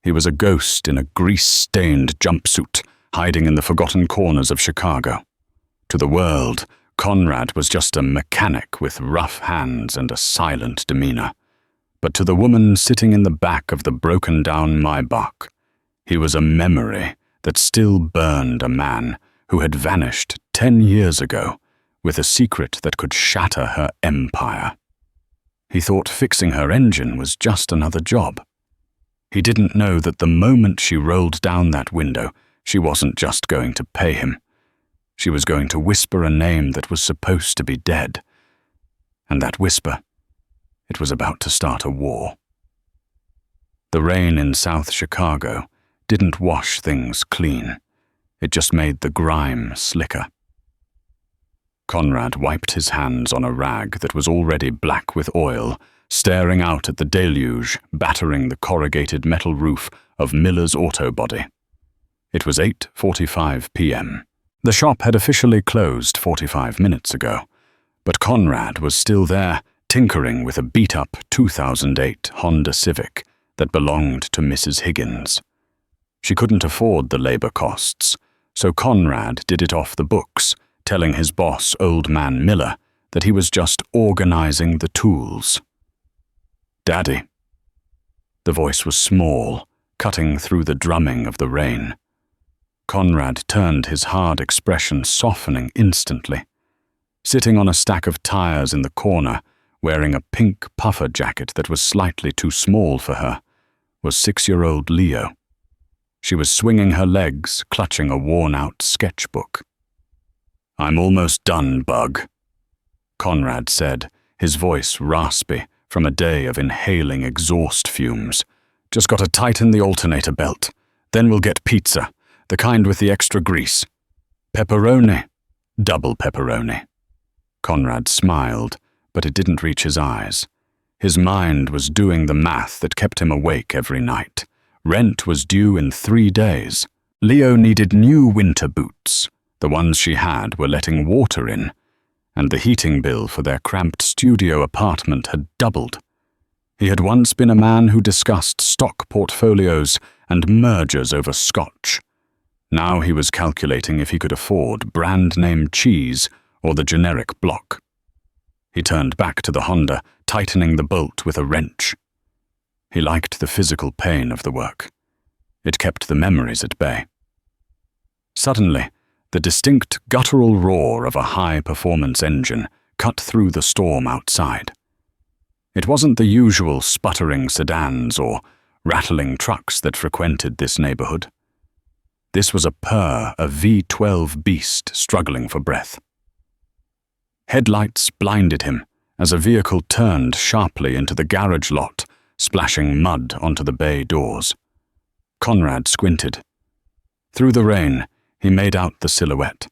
He was a ghost in a grease-stained jumpsuit, hiding in the forgotten corners of Chicago. To the world, Conrad was just a mechanic with rough hands and a silent demeanor. But to the woman sitting in the back of the broken-down Maybach, he was a memory that still burned a man who had vanished 10 years ago with a secret that could shatter her empire. He thought fixing her engine was just another job. He didn't know that the moment she rolled down that window, she wasn't just going to pay him. She was going to whisper a name that was supposed to be dead. And that whisper, it was about to start a war. The rain in South Chicago didn't wash things clean. It just made the grime slicker. Conrad wiped his hands on a rag that was already black with oil, staring out at the deluge battering the corrugated metal roof of Miller's Auto Body. It was 8:45 p.m. The shop had officially closed 45 minutes ago, but Conrad was still there, tinkering with a beat-up 2008 Honda Civic that belonged to Mrs. Higgins. She couldn't afford the labor costs, so Conrad did it off the books, telling his boss, Old Man Miller, that he was just organizing the tools. "Daddy." The voice was small, cutting through the drumming of the rain. Conrad turned, his hard expression softening instantly. Sitting on a stack of tires in the corner, wearing a pink puffer jacket that was slightly too small for her, was 6-year-old Leo. She was swinging her legs, clutching a worn-out sketchbook. "I'm almost done, Bug," Conrad said, his voice raspy from a day of inhaling exhaust fumes. "Just gotta tighten the alternator belt. Then we'll get pizza, the kind with the extra grease. Pepperoni, double pepperoni." Conrad smiled, but it didn't reach his eyes. His mind was doing the math that kept him awake every night. Rent was due in 3 days. Leo needed new winter boots. The ones she had were letting water in, and the heating bill for their cramped studio apartment had doubled. He had once been a man who discussed stock portfolios and mergers over scotch. Now he was calculating if he could afford brand-name cheese or the generic block. He turned back to the Honda, tightening the bolt with a wrench. He liked the physical pain of the work. It kept the memories at bay. Suddenly, the distinct guttural roar of a high-performance engine cut through the storm outside. It wasn't the usual sputtering sedans or rattling trucks that frequented this neighborhood. This was a purr, a V12 beast struggling for breath. Headlights blinded him as a vehicle turned sharply into the garage lot, splashing mud onto the bay doors. Conrad squinted. Through the rain, he made out the silhouette.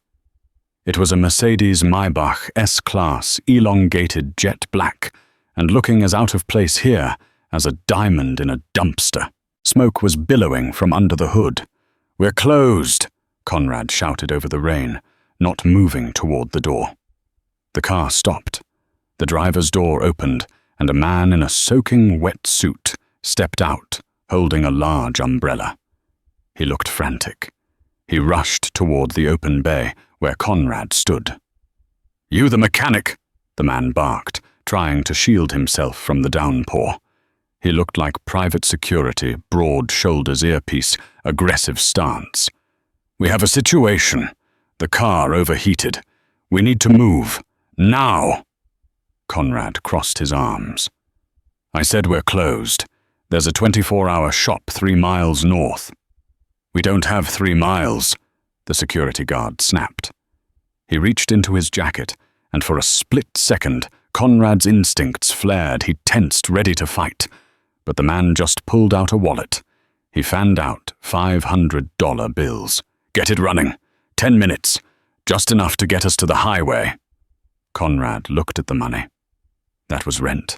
It was a Mercedes Maybach S-Class, elongated jet black, and looking as out of place here as a diamond in a dumpster. Smoke was billowing from under the hood. "We're closed," Conrad shouted over the rain, not moving toward the door. The car stopped. The driver's door opened, and a man in a soaking wet suit stepped out, holding a large umbrella. He looked frantic. He rushed toward the open bay where Conrad stood. "You the mechanic," the man barked, trying to shield himself from the downpour. He looked like private security, broad shoulders, earpiece, aggressive stance. "We have a situation. The car overheated. We need to move. Now!" Conrad crossed his arms. "I said we're closed. There's a 24-hour shop 3 miles north." "We don't have 3 miles," the security guard snapped. He reached into his jacket, and for a split second, Conrad's instincts flared. He tensed, ready to fight. But the man just pulled out a wallet. He fanned out $500 bills. "Get it running. 10 minutes. Just enough to get us to the highway." Conrad looked at the money. That was rent.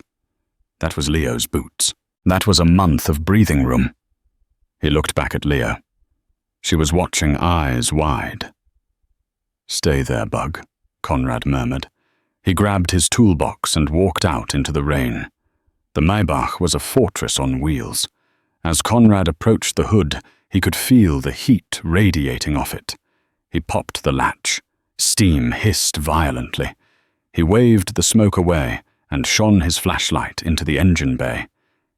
That was Leo's boots. That was a month of breathing room. He looked back at Leo. She was watching, eyes wide. "Stay there, Bug," Conrad murmured. He grabbed his toolbox and walked out into the rain. The Maybach was a fortress on wheels. As Conrad approached the hood, he could feel the heat radiating off it. He popped the latch. Steam hissed violently. He waved the smoke away and shone his flashlight into the engine bay.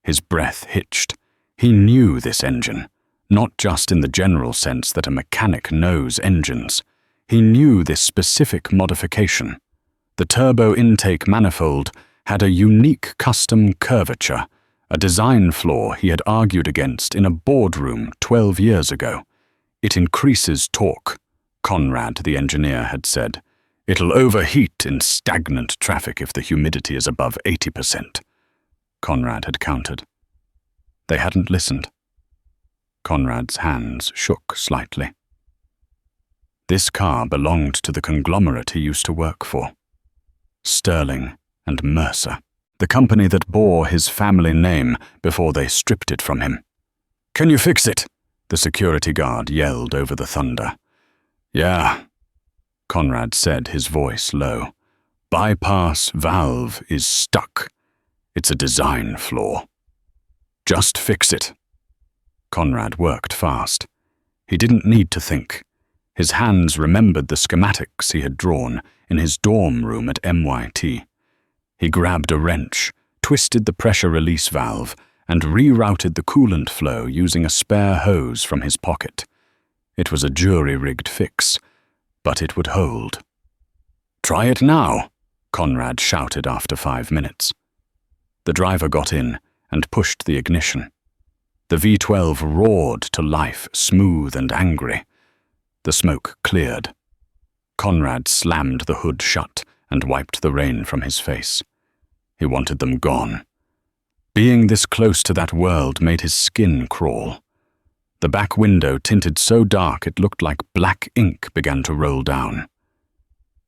His breath hitched. He knew this engine, not just in the general sense that a mechanic knows engines. He knew this specific modification. The turbo intake manifold had a unique custom curvature, a design flaw he had argued against in a boardroom 12 years ago. It increases torque, Conrad, the engineer, had said. It'll overheat in stagnant traffic if the humidity is above 80%. Conrad had countered. They hadn't listened. Conrad's hands shook slightly. This car belonged to the conglomerate he used to work for. Sterling and Mercer, the company that bore his family name before they stripped it from him. "Can you fix it?" the security guard yelled over the thunder. "Yeah," Conrad said, his voice low. "Bypass valve is stuck. It's a design flaw. Just fix it." Conrad worked fast. He didn't need to think. His hands remembered the schematics he had drawn in his dorm room at MIT. He grabbed a wrench, twisted the pressure release valve, and rerouted the coolant flow using a spare hose from his pocket. It was a jury-rigged fix, but it would hold. "Try it now," Conrad shouted after 5 minutes. The driver got in and pushed the ignition. The V12 roared to life, smooth and angry. The smoke cleared. Conrad slammed the hood shut and wiped the rain from his face. He wanted them gone. Being this close to that world made his skin crawl. The back window tinted so dark it looked like black ink began to roll down.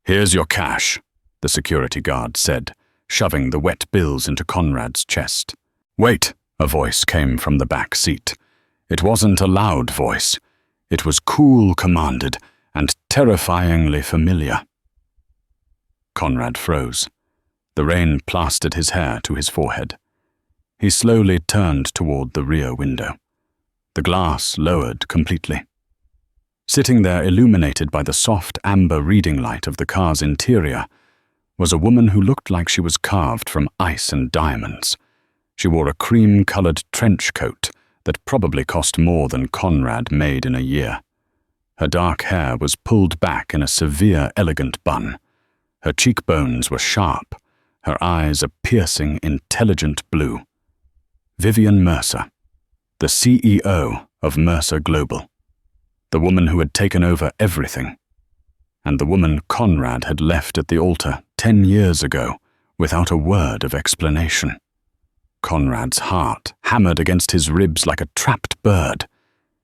"Here's your cash," the security guard said, shoving the wet bills into Conrad's chest. "Wait," a voice came from the back seat. It wasn't a loud voice. It was cool, commanded, and terrifyingly familiar. Conrad froze. The rain plastered his hair to his forehead. He slowly turned toward the rear window. The glass lowered completely. Sitting there illuminated by the soft amber reading light of the car's interior was a woman who looked like she was carved from ice and diamonds. She wore a cream-colored trench coat that probably cost more than Conrad made in a year. Her dark hair was pulled back in a severe, elegant bun. Her cheekbones were sharp, her eyes a piercing, intelligent blue. Vivian Mercer, the CEO of Mercer Global, the woman who had taken over everything, and the woman Conrad had left at the altar 10 years ago without a word of explanation. Conrad's heart hammered against his ribs like a trapped bird.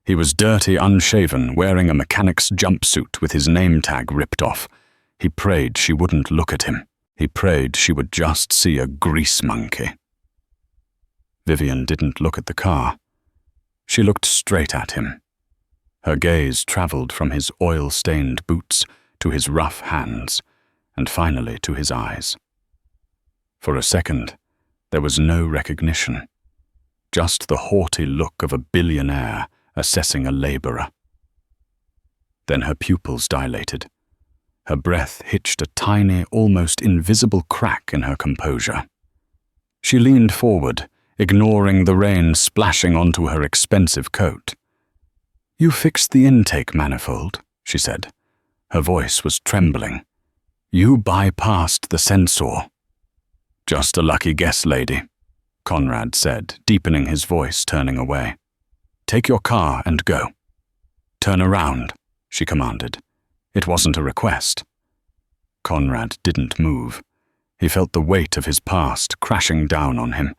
He was dirty, unshaven, wearing a mechanic's jumpsuit with his name tag ripped off. He prayed she wouldn't look at him. He prayed she would just see a grease monkey. Vivian didn't look at the car. She looked straight at him. Her gaze traveled from his oil-stained boots to his rough hands, and finally to his eyes. For a second, there was no recognition, just the haughty look of a billionaire assessing a laborer. Then her pupils dilated. Her breath hitched a tiny, almost invisible crack in her composure. She leaned forward, ignoring the rain splashing onto her expensive coat. "You fixed the intake manifold," she said. Her voice was trembling. "You bypassed the sensor." "Just a lucky guess, lady," Conrad said, deepening his voice, turning away. "Take your car and go." "Turn around," she commanded. It wasn't a request. Conrad didn't move. He felt the weight of his past crashing down on him.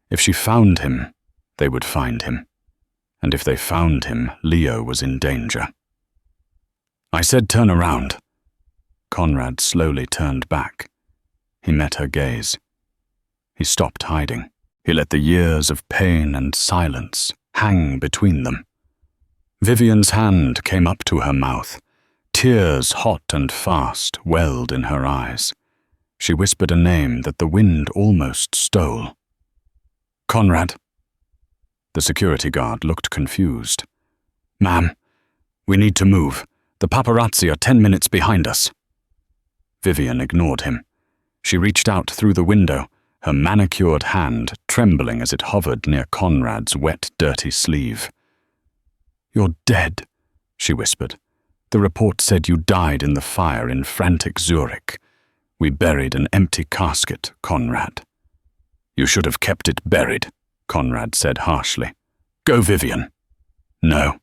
If she found him, they would find him. And if they found him, Leo was in danger. "I said turn around." Conrad slowly turned back. He met her gaze. He stopped hiding. He let the years of pain and silence hang between them. Vivian's hand came up to her mouth. Tears, hot and fast, welled in her eyes. She whispered a name that the wind almost stole. "Conrad." The security guard looked confused. "Ma'am, we need to move. The paparazzi are 10 minutes behind us." Vivian ignored him. She reached out through the window, her manicured hand trembling as it hovered near Conrad's wet, dirty sleeve. "You're dead," she whispered. "The report said you died in the fire in frantic Zurich. We buried an empty casket, Conrad." "You should have kept it buried," Conrad said harshly. "Go, Vivian." "No."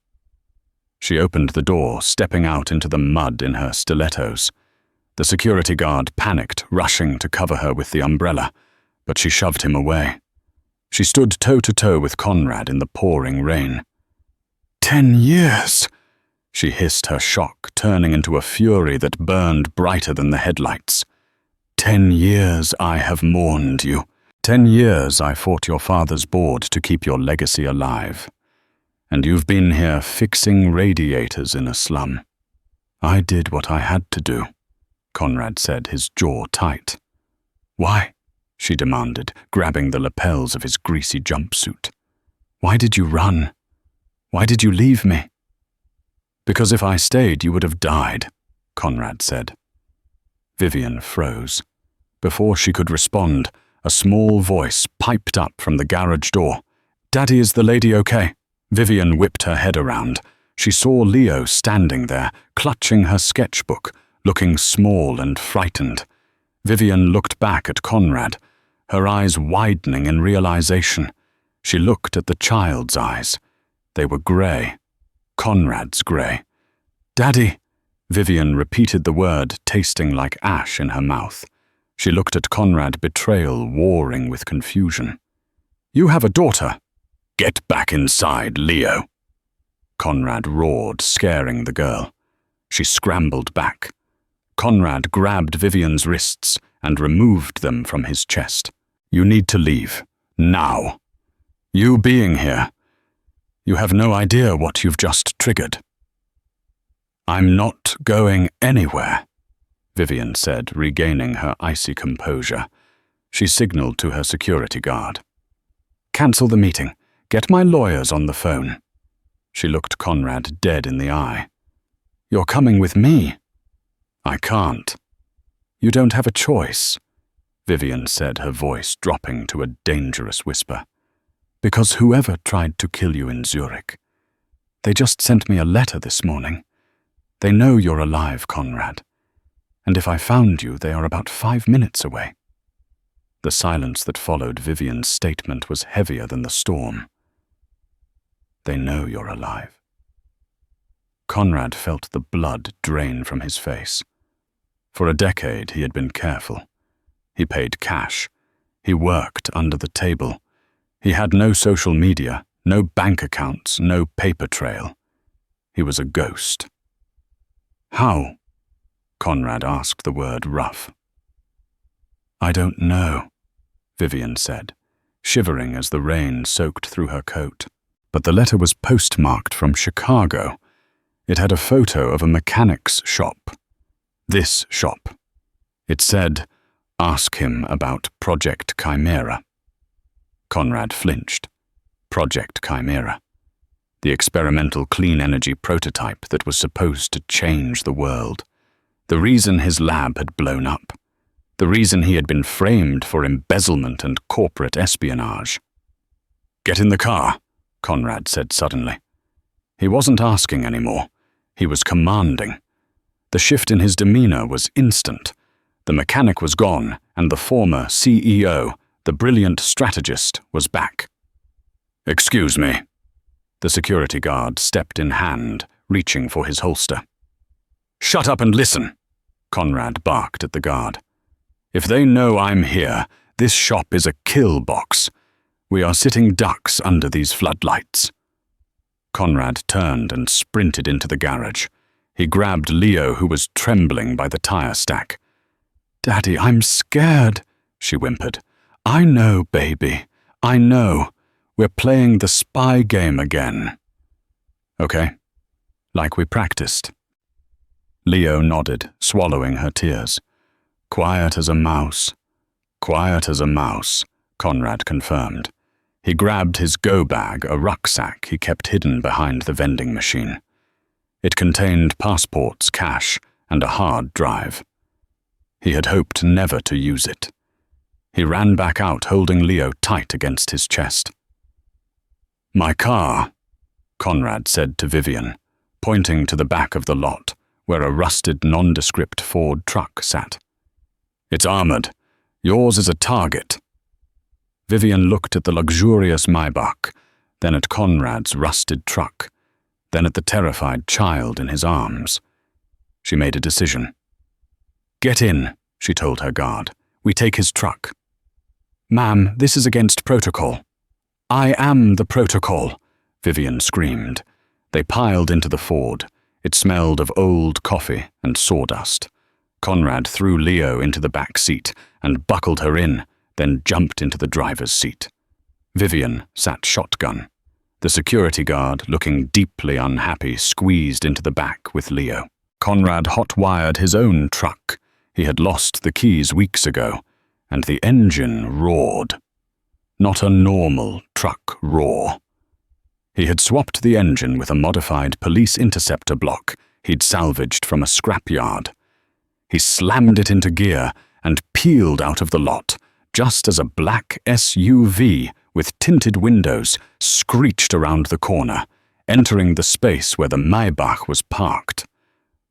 She opened the door, stepping out into the mud in her stilettos. The security guard panicked, rushing to cover her with the umbrella, but she shoved him away. She stood toe-to-toe with Conrad in the pouring rain. 10 years! She hissed, her shock turning into a fury that burned brighter than the headlights. 10 years I have mourned you. 10 years I fought your father's board to keep your legacy alive. And you've been here fixing radiators in a slum. I did what I had to do, Conrad said, his jaw tight. Why? She demanded, grabbing the lapels of his greasy jumpsuit. Why did you run? Why did you leave me? Because if I stayed, you would have died, Conrad said. Vivian froze. Before she could respond, a small voice piped up from the garage door. Daddy, is the lady okay? Vivian whipped her head around. She saw Leo standing there, clutching her sketchbook, looking small and frightened. Vivian looked back at Conrad, her eyes widening in realization. She looked at the child's eyes. They were grey. Conrad's grey. Daddy! Vivian repeated the word, tasting like ash in her mouth. She looked at Conrad, betrayal warring with confusion. You have a daughter. Get back inside, Leo. Conrad roared, scaring the girl. She scrambled back. Conrad grabbed Vivian's wrists and removed them from his chest. You need to leave. Now. You being here. You have no idea what you've just triggered. I'm not going anywhere, Vivian said, regaining her icy composure. She signaled to her security guard. Cancel the meeting. Get my lawyers on the phone. She looked Conrad dead in the eye. You're coming with me. I can't. You don't have a choice, Vivian said, her voice dropping to a dangerous whisper. Because whoever tried to kill you in Zurich, they just sent me a letter this morning. They know you're alive, Conrad. And if I found you, they are about 5 minutes away. The silence that followed Vivian's statement was heavier than the storm. They know you're alive. Conrad felt the blood drain from his face. For a decade, he had been careful. He paid cash. He worked under the table. He had no social media, no bank accounts, no paper trail. He was a ghost. How? Conrad asked, the word rough. I don't know, Vivian said, shivering as the rain soaked through her coat. But the letter was postmarked from Chicago. It had a photo of a mechanic's shop. This shop. It said, ask him about Project Chimera. Conrad flinched. Project Chimera. The experimental clean energy prototype that was supposed to change the world. The reason his lab had blown up. The reason he had been framed for embezzlement and corporate espionage. Get in the car, Conrad said suddenly. He wasn't asking anymore. He was commanding. The shift in his demeanor was instant. The mechanic was gone, and the former CEO, the brilliant strategist, was back. Excuse me. The security guard stepped in hand, reaching for his holster. Shut up and listen, Conrad barked at the guard. If they know I'm here, this shop is a kill box. We are sitting ducks under these floodlights. Conrad turned and sprinted into the garage. He grabbed Leo, who was trembling by the tire stack. Daddy, I'm scared, she whimpered. I know, baby. I know. We're playing the spy game again. Okay. Like we practiced. Leo nodded, swallowing her tears. Quiet as a mouse. Quiet as a mouse, Conrad confirmed. He grabbed his go-bag, a rucksack he kept hidden behind the vending machine. It contained passports, cash, and a hard drive. He had hoped never to use it. He ran back out, holding Leo tight against his chest. "My car," Conrad said to Vivian, pointing to the back of the lot, where a rusted, nondescript Ford truck sat. "It's armored. Yours is a target." Vivian looked at the luxurious Maybach, then at Conrad's rusted truck, then at the terrified child in his arms. She made a decision. "Get in," she told her guard. "We take his truck." "Ma'am, this is against protocol." "I am the protocol," Vivian screamed. They piled into the Ford. It smelled of old coffee and sawdust. Conrad threw Leo into the back seat and buckled her in, then jumped into the driver's seat. Vivian sat shotgun. The security guard, looking deeply unhappy, squeezed into the back with Leo. Conrad hot-wired his own truck. He had lost the keys weeks ago, and the engine roared. Not a normal truck roar. He had swapped the engine with a modified police interceptor block he'd salvaged from a scrapyard. He slammed it into gear and peeled out of the lot, just as a black SUV with tinted windows screeched around the corner, entering the space where the Maybach was parked.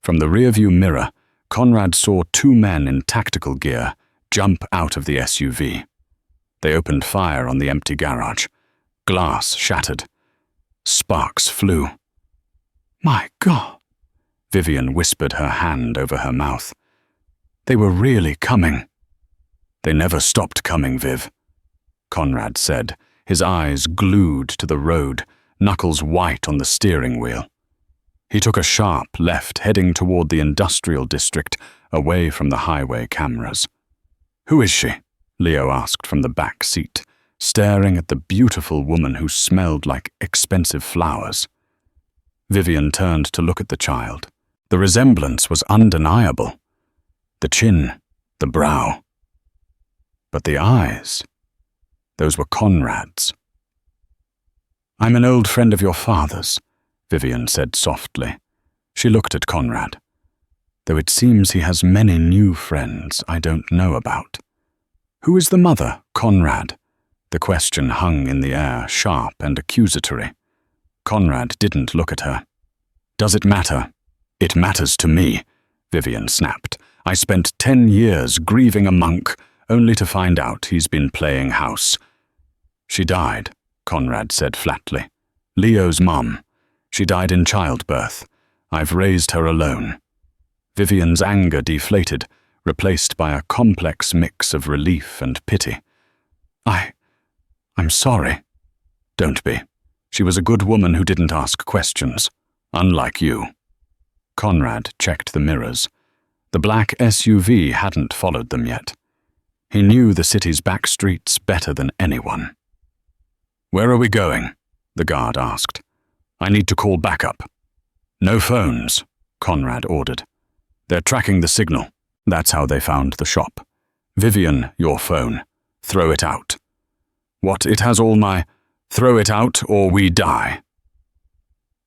From the rearview mirror, Conrad saw two men in tactical gear jump out of the SUV. They opened fire on the empty garage. Glass shattered. Sparks flew. "My God," Vivian whispered, her hand over her mouth. "They were really coming." "They never stopped coming, Viv," Conrad said, his eyes glued to the road, knuckles white on the steering wheel. He took a sharp left, heading toward the industrial district, away from the highway cameras. "Who is she?" Leo asked from the back seat, staring at the beautiful woman who smelled like expensive flowers. Vivian turned to look at the child. The resemblance was undeniable. The chin, the brow. But the eyes, those were Conrad's. "I'm an old friend of your father's," Vivian said softly. She looked at Conrad. "Though it seems he has many new friends I don't know about." "Who is the mother, Conrad?" The question hung in the air, sharp and accusatory. Conrad didn't look at her. "Does it matter?" "It matters to me," Vivian snapped. "I spent 10 years grieving a monk, only to find out he's been playing house." "She died," Conrad said flatly. "Leo's mum. She died in childbirth. I've raised her alone." Vivian's anger deflated, replaced by a complex mix of relief and pity. I'm sorry." "Don't be. She was a good woman who didn't ask questions. Unlike you." Conrad checked the mirrors. The black SUV hadn't followed them yet. He knew the city's back streets better than anyone. "Where are we going?" the guard asked. "I need to call backup." "No phones," Conrad ordered. "They're tracking the signal." That's how they found the shop. "Vivian, your phone. Throw it out." "What, it has all my—" "Throw it out or we die."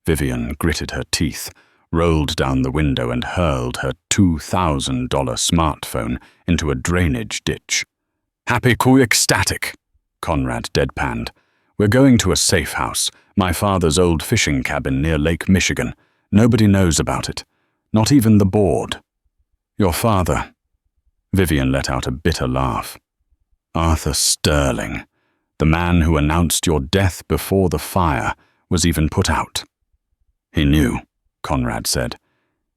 Vivian gritted her teeth, rolled down the window and hurled her $2,000 smartphone into a drainage ditch. "Happy ecstatic," Conrad deadpanned. "We're going to a safe house, my father's old fishing cabin near Lake Michigan. Nobody knows about it. Not even the board." "Your father." Vivian let out a bitter laugh. "Arthur Sterling, the man who announced your death before the fire was even put out." "He knew," Conrad said.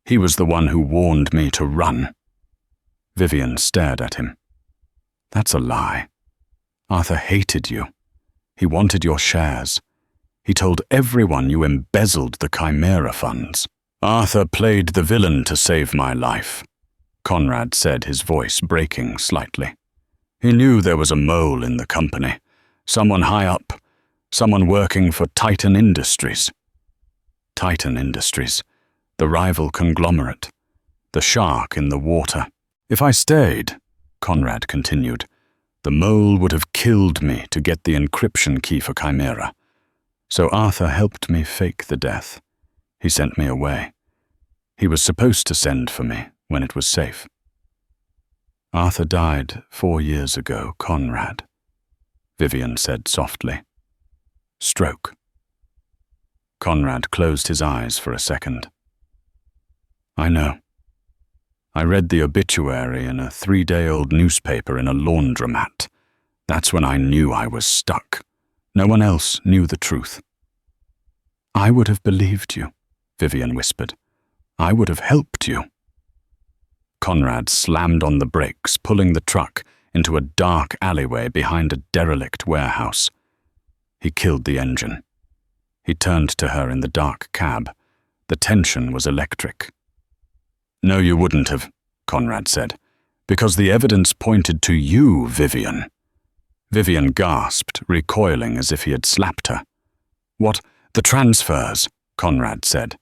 "He was the one who warned me to run." Vivian stared at him. "That's a lie. Arthur hated you. He wanted your shares. He told everyone you embezzled the Chimera funds." "Arthur played the villain to save my life," Conrad said, his voice breaking slightly. "He knew there was a mole in the company. Someone high up. Someone working for Titan Industries." Titan Industries, the rival conglomerate. The shark in the water. "If I stayed," Conrad continued, The mole would have killed me to get the encryption key for Chimera. So Arthur helped me fake the death. He sent me away. He was supposed to send for me when it was safe. Arthur died 4 years ago, Conrad, Vivian said softly. Stroke. Conrad closed his eyes for a second. I know. I read the obituary in a 3-day-old newspaper in a laundromat. That's when I knew I was stuck. No one else knew the truth. I would have believed you, Vivian whispered. I would have helped you. Conrad slammed on the brakes, pulling the truck into a dark alleyway behind a derelict warehouse. He killed the engine. He turned to her in the dark cab. The tension was electric. No, you wouldn't have, Conrad said, because the evidence pointed to you, Vivian. Vivian gasped, recoiling as if he had slapped her. What? The transfers, Conrad said.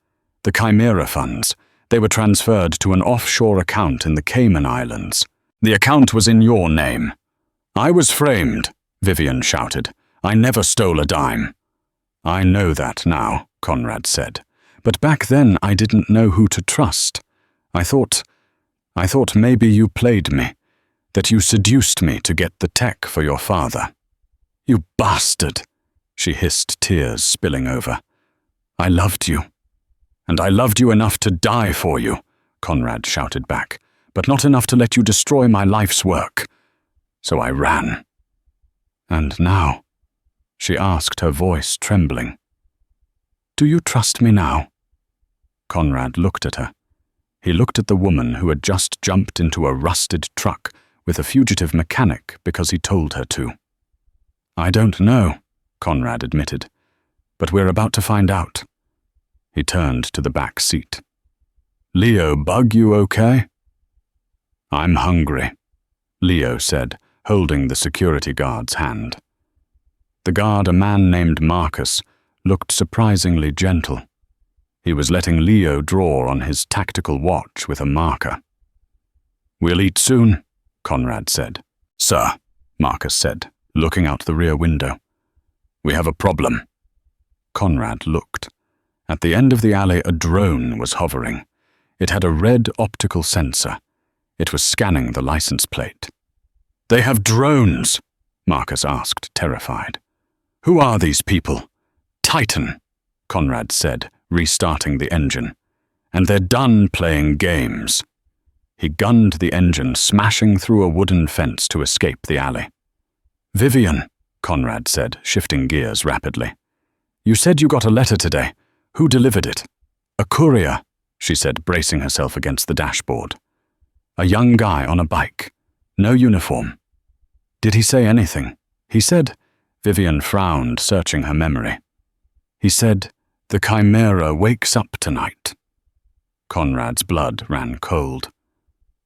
The Chimera funds. They were transferred to an offshore account in the Cayman Islands. The account was in your name. I was framed, Vivian shouted. I never stole a dime. I know that now, Conrad said. But back then I didn't know who to trust. I thought maybe you played me, that you seduced me to get the tech for your father. You bastard, she hissed, tears spilling over. I loved you. And I loved you enough to die for you, Conrad shouted back, but not enough to let you destroy my life's work. So I ran. And now, she asked, her voice trembling. Do you trust me now? Conrad looked at her. He looked at the woman who had just jumped into a rusted truck with a fugitive mechanic because he told her to. I don't know, Conrad admitted, but we're about to find out. He turned to the back seat. Leo, bug you okay? I'm hungry, Leo said, holding the security guard's hand. The guard, a man named Marcus, looked surprisingly gentle. He was letting Leo draw on his tactical watch with a marker. We'll eat soon, Conrad said. Sir, Marcus said, looking out the rear window. We have a problem. Conrad looked. At the end of the alley, a drone was hovering. It had a red optical sensor. It was scanning the license plate. They have drones, Marcus asked, terrified. Who are these people? Titan, Conrad said, restarting the engine. And they're done playing games. He gunned the engine, smashing through a wooden fence to escape the alley. Vivian, Conrad said, shifting gears rapidly. You said you got a letter today. Who delivered it? A courier, she said, bracing herself against the dashboard. A young guy on a bike. No uniform. Did he say anything? He said, Vivian frowned, searching her memory. He said, the Chimera wakes up tonight. Conrad's blood ran cold.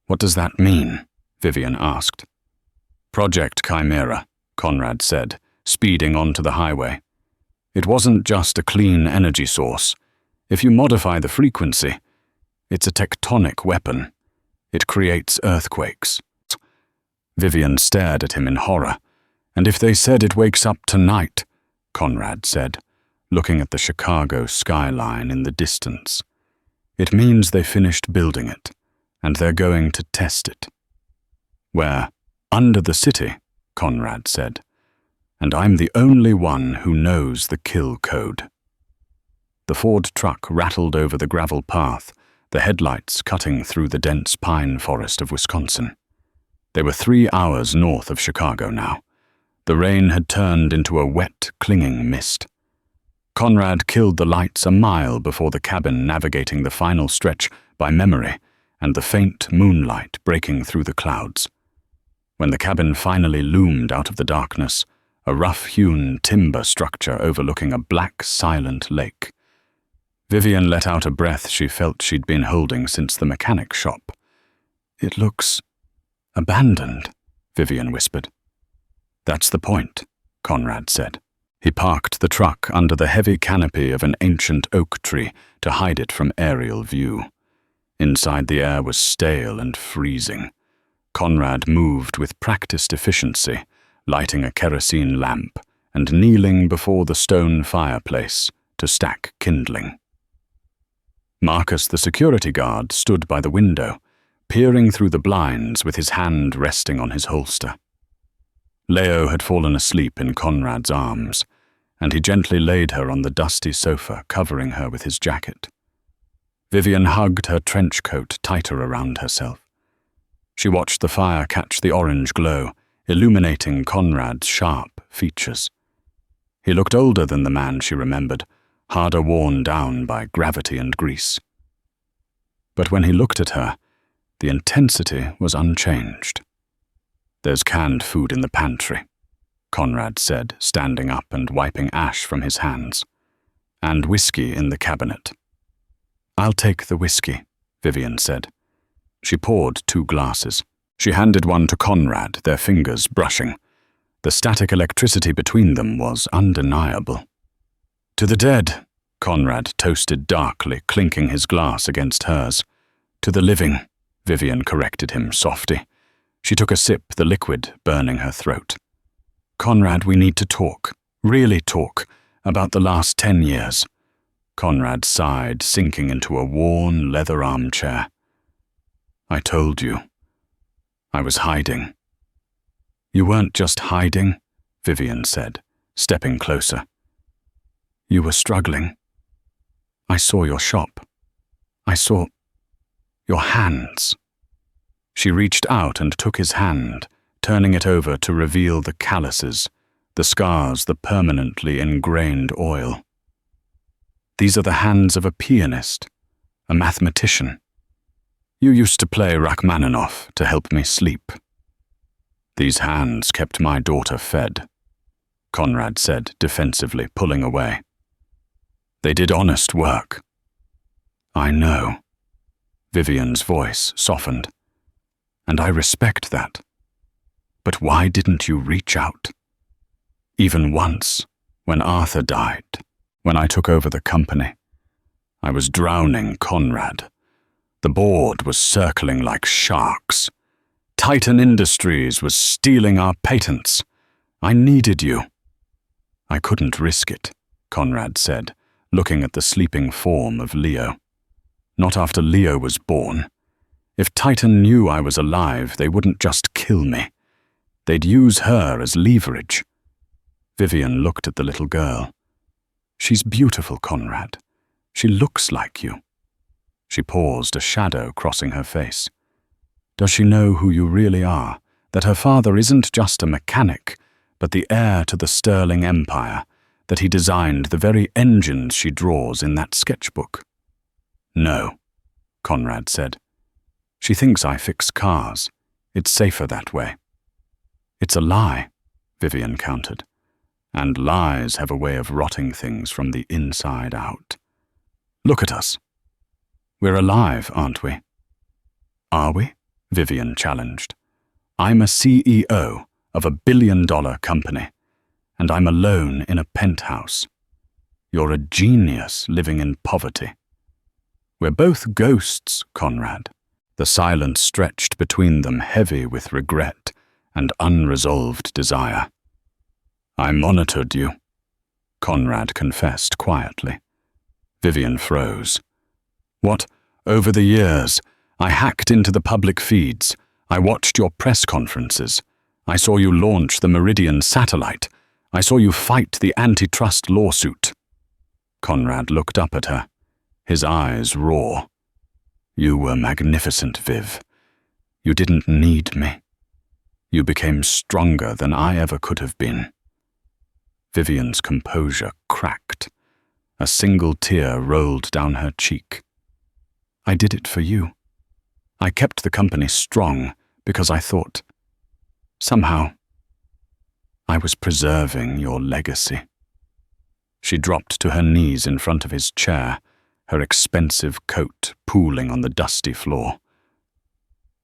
What does that mean? Vivian asked. Project Chimera, Conrad said, speeding onto the highway. It wasn't just a clean energy source. If you modify the frequency, it's a tectonic weapon. It creates earthquakes. Vivian stared at him in horror. And if they said it wakes up tonight, Conrad said, looking at the Chicago skyline in the distance, it means they finished building it, and they're going to test it. Where? Under the city, Conrad said. And I'm the only one who knows the kill code. The Ford truck rattled over the gravel path, the headlights cutting through the dense pine forest of Wisconsin. They were 3 hours north of Chicago now. The rain had turned into a wet, clinging mist. Conrad killed the lights a mile before the cabin, navigating the final stretch by memory and the faint moonlight breaking through the clouds. When the cabin finally loomed out of the darkness, a rough-hewn timber structure overlooking a black, silent lake. Vivian let out a breath she felt she'd been holding since the mechanic shop. It looks abandoned, Vivian whispered. That's the point, Conrad said. He parked the truck under the heavy canopy of an ancient oak tree to hide it from aerial view. Inside, the air was stale and freezing. Conrad moved with practiced efficiency, lighting a kerosene lamp and kneeling before the stone fireplace to stack kindling. Marcus, the security guard, stood by the window, peering through the blinds with his hand resting on his holster. Leo had fallen asleep in Conrad's arms, and he gently laid her on the dusty sofa, covering her with his jacket. Vivian hugged her trench coat tighter around herself. She watched the fire catch the orange glow, illuminating Conrad's sharp features. He looked older than the man she remembered, harder worn down by gravity and grease. But when he looked at her, the intensity was unchanged. "There's canned food in the pantry," Conrad said, standing up and wiping ash from his hands. "And whiskey in the cabinet." "I'll take the whiskey," Vivian said. She poured 2 glasses. She handed one to Conrad, their fingers brushing. The static electricity between them was undeniable. "To the dead," Conrad toasted darkly, clinking his glass against hers. "To the living," Vivian corrected him softly. She took a sip, the liquid burning her throat. "Conrad, we need to talk, really talk, about the last 10 years. Conrad sighed, sinking into a worn leather armchair. "I told you. I was hiding." "You weren't just hiding," Vivian said, stepping closer. "You were struggling. I saw your shop. I saw your hands." She reached out and took his hand, turning it over to reveal the calluses, the scars, the permanently ingrained oil. "These are the hands of a pianist, a mathematician. You used to play Rachmaninoff to help me sleep." "These hands kept my daughter fed," Conrad said defensively, pulling away. "They did honest work." "I know." Vivian's voice softened. "And I respect that. But why didn't you reach out? Even once, when Arthur died, when I took over the company. I was drowning Conrad. The board was circling like sharks. Titan Industries was stealing our patents. I needed you." "I couldn't risk it," Conrad said, looking at the sleeping form of Leo. "Not after Leo was born. If Titan knew I was alive, they wouldn't just kill me. They'd use her as leverage." Vivian looked at the little girl. "She's beautiful, Conrad. She looks like you." She paused, a shadow crossing her face. "Does she know who you really are? That her father isn't just a mechanic, but the heir to the Sterling Empire, that he designed the very engines she draws in that sketchbook?" "No," Conrad said. "She thinks I fix cars. It's safer that way." "It's a lie," Vivian countered. "And lies have a way of rotting things from the inside out. Look at us. We're alive, aren't we?" "Are we?" Vivian challenged. "I'm a CEO of a billion-dollar company, and I'm alone in a penthouse. You're a genius living in poverty. We're both ghosts, Conrad." The silence stretched between them, heavy with regret and unresolved desire. "I monitored you," Conrad confessed quietly. Vivian froze. "What? Over the years, I hacked into the public feeds. I watched your press conferences. I saw you launch the Meridian satellite. I saw you fight the antitrust lawsuit." Conrad looked up at her, his eyes raw. "You were magnificent, Viv. You didn't need me. You became stronger than I ever could have been." Vivian's composure cracked. A single tear rolled down her cheek. "I did it for you. I kept the company strong because I thought, somehow, I was preserving your legacy." She dropped to her knees in front of his chair, her expensive coat pooling on the dusty floor.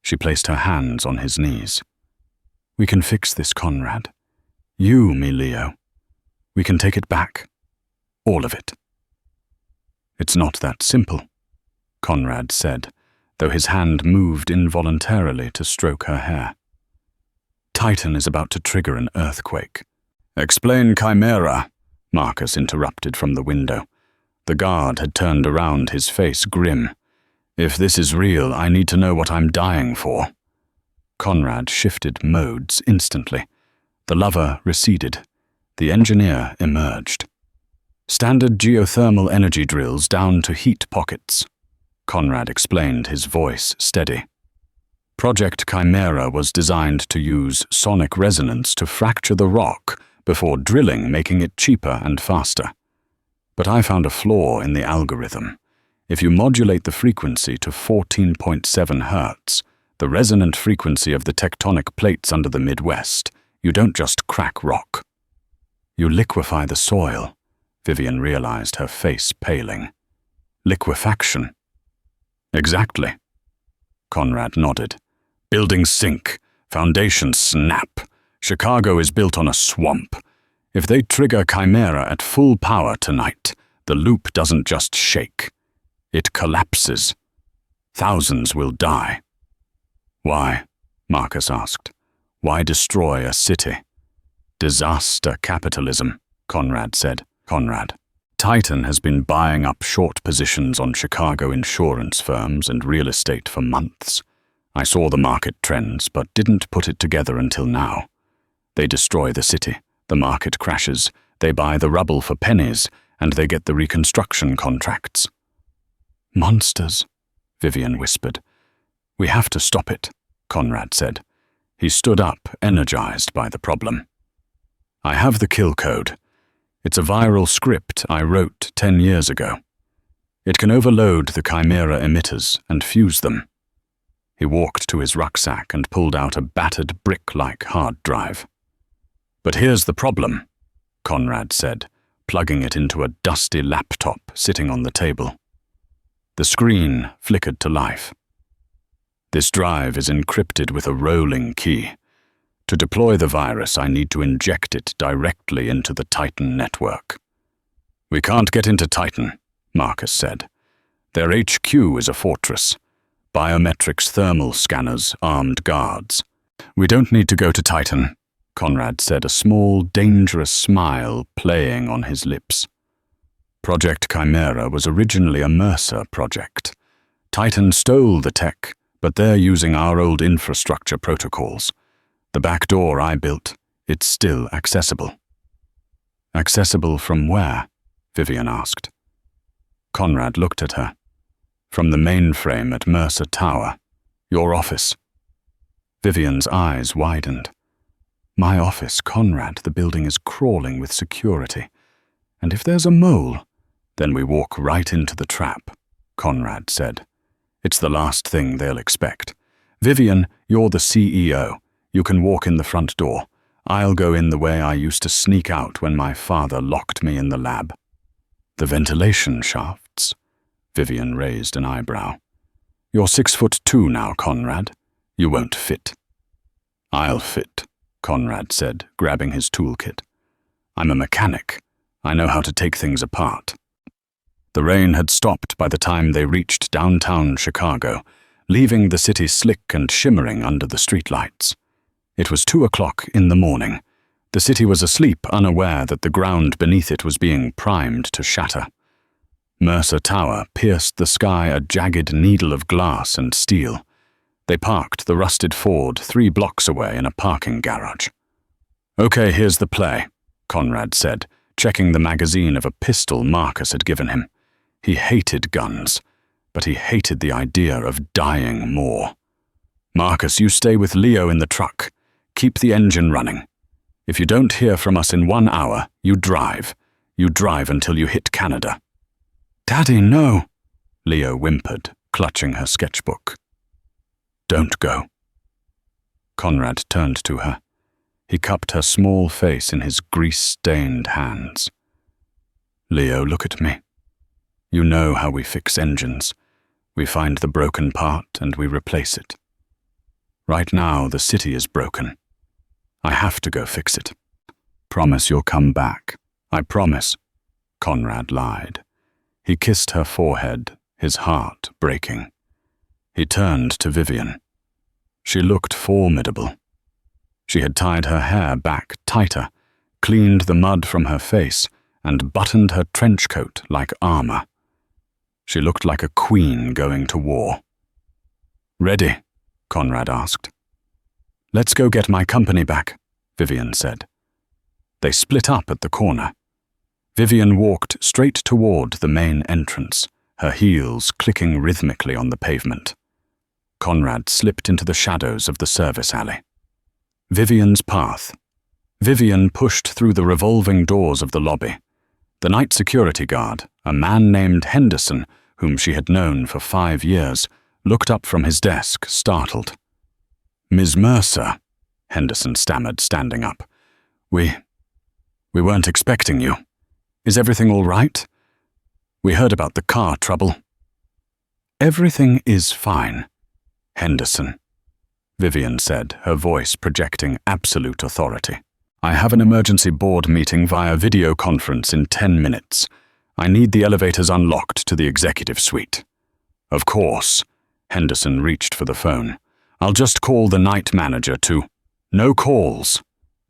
She placed her hands on his knees. "We can fix this, Conrad. You, me, Leo. We can take it back. All of it." "It's not that simple," Conrad said, though his hand moved involuntarily to stroke her hair. Titan is about to trigger an earthquake. Explain Chimera, Marcus interrupted from the window. The guard had turned around, his face grim. If this is real, I need to know what I'm dying for. Conrad shifted modes instantly. The lover receded. The engineer emerged. Standard geothermal energy drills down to heat pockets. Conrad explained, his voice steady. Project Chimera was designed to use sonic resonance to fracture the rock before drilling, making it cheaper and faster. But I found a flaw in the algorithm. If you modulate the frequency to 14.7 Hertz, the resonant frequency of the tectonic plates under the Midwest, you don't just crack rock. You liquefy the soil, Vivian realized, her face paling. Liquefaction. Exactly. Conrad nodded. Buildings sink, foundations snap. Chicago is built on a swamp. If they trigger Chimera at full power tonight, the loop doesn't just shake. It collapses. Thousands will die. Why? Marcus asked. Why destroy a city? Disaster capitalism, Conrad said. Conrad. Titan has been buying up short positions on Chicago insurance firms and real estate for months. I saw the market trends, but didn't put it together until now. They destroy the city, the market crashes, they buy the rubble for pennies, and they get the reconstruction contracts. Monsters, Vivian whispered. We have to stop it, Conrad said. He stood up, energized by the problem. I have the kill code. It's a viral script I wrote 10 years ago. It can overload the Chimera emitters and fuse them. He walked to his rucksack and pulled out a battered brick-like hard drive. But here's the problem, Conrad said, plugging it into a dusty laptop sitting on the table. The screen flickered to life. This drive is encrypted with a rolling key. To deploy the virus, I need to inject it directly into the Titan network. We can't get into Titan, Marcus said. Their HQ is a fortress. Biometrics thermal scanners, armed guards. We don't need to go to Titan, Conrad said, a small, dangerous smile playing on his lips. Project Chimera was originally a Mercer project. Titan stole the tech, but they're using our old infrastructure protocols. The back door I built, it's still accessible. Accessible from where? Vivian asked. Conrad looked at her. From the mainframe at Mercer Tower. Your office. Vivian's eyes widened. My office, Conrad, the building is crawling with security. And if there's a mole, then we walk right into the trap, Conrad said. It's the last thing they'll expect. Vivian, you're the CEO. You can walk in the front door. I'll go in the way I used to sneak out when my father locked me in the lab. The ventilation shafts? Vivian raised an eyebrow. You're 6'2" now, Conrad. You won't fit. I'll fit, Conrad said, grabbing his toolkit. I'm a mechanic. I know how to take things apart. The rain had stopped by the time they reached downtown Chicago, leaving the city slick and shimmering under the streetlights. It was 2 o'clock in the morning. The city was asleep, unaware that the ground beneath it was being primed to shatter. Mercer Tower pierced the sky, a jagged needle of glass and steel. They parked the rusted Ford 3 blocks away in a parking garage. Okay, here's the play, Conrad said, checking the magazine of a pistol Marcus had given him. He hated guns, but he hated the idea of dying more. Marcus, you stay with Leo in the truck. Keep the engine running. If you don't hear from us in 1 hour, you drive. You drive until you hit Canada. Daddy, no, Leo whimpered, clutching her sketchbook. Don't go. Conrad turned to her. He cupped her small face in his grease-stained hands. Leo, look at me. You know how we fix engines. We find the broken part and we replace it. Right now, the city is broken. I have to go fix it. Promise you'll come back. I promise. Conrad lied. He kissed her forehead, his heart breaking. He turned to Vivian. She looked formidable. She had tied her hair back tighter, cleaned the mud from her face, and buttoned her trench coat like armor. She looked like a queen going to war. "Ready?" Conrad asked. "Let's go get my company back," Vivian said. They split up at the corner. Vivian walked straight toward the main entrance, her heels clicking rhythmically on the pavement. Conrad slipped into the shadows of the service alley. Vivian's path. Vivian pushed through the revolving doors of the lobby. The night security guard, a man named Henderson, whom she had known for 5 years, looked up from his desk, startled. "Ms. Mercer," Henderson stammered, standing up. We weren't expecting you. Is everything all right? We heard about the car trouble." "Everything is fine, Henderson," Vivian said, her voice projecting absolute authority. "I have an emergency board meeting via video conference in 10 minutes. I need the elevators unlocked to the executive suite." "Of course." Henderson reached for the phone. "I'll just call the night manager to—" "No calls,"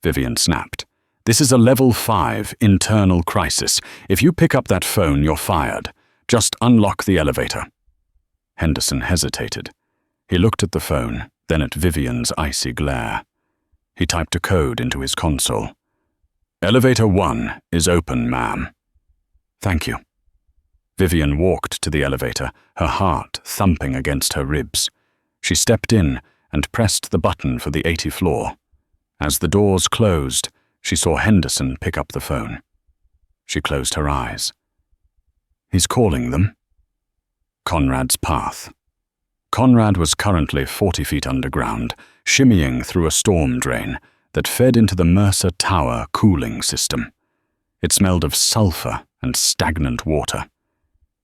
Vivian snapped. "This is a level 5 internal crisis. If you pick up that phone, you're fired. Just unlock the elevator." Henderson hesitated. He looked at the phone, then at Vivian's icy glare. He typed a code into his console. "Elevator 1 is open, ma'am." "Thank you." Vivian walked to the elevator, her heart thumping against her ribs. She stepped in and pressed the button for the 80th floor. As the doors closed, she saw Henderson pick up the phone. She closed her eyes. He's calling them. Conrad's path. Conrad was currently 40 feet underground, shimmying through a storm drain that fed into the Mercer Tower cooling system. It smelled of sulfur and stagnant water.